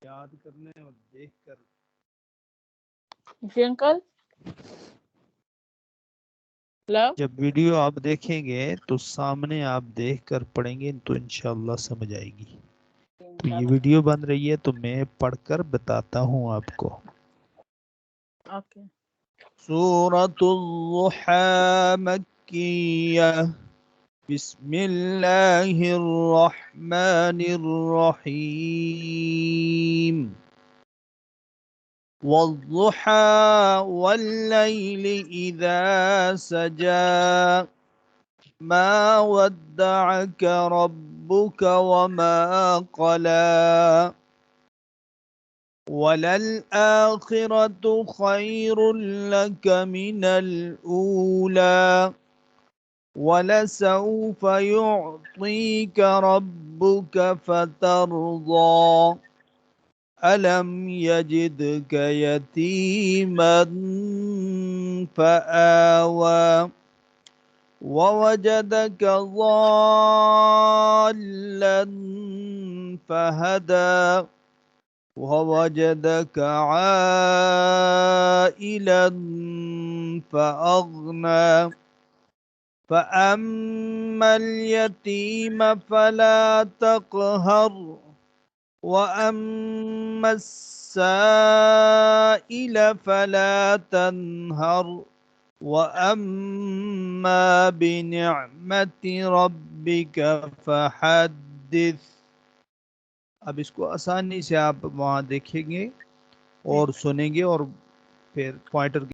याद करने और देख कर। जी अंकल। हेलो। जब वीडियो आप देखेंगे तो सामने आप देख कर पढ़ेंगे तो इंशाल्लाह समझ आएगी। तो ये वीडियो बन रही है तो मैं पढ़कर बताता हूँ आपको। ओके। सूरतुल दुहा मक्किया। बिस्मिल्लाहिर्रहमानिर्रहीम। वद्दुहा वल्लैलि इज़ा सजा। मा वद्दअक रब्बुक वमा क़ला। वललआखिरतु खैरुल लक मिनल ऊला। वलसौफ युअतीक रब्बुक फतरदा। अलम यजिदक यतीमन फआवा। ववजदक ضالًا فهدى। ووجدك عائلا فأغنى। فأما اليتيم فلا تقهر وأما السائل فلا تنهر وأما بنعمة रब्बिक फहद्दिस। अब इसको आसानी से आप वहाँ देखेंगे और सुनेंगे और फिर पॉइंटर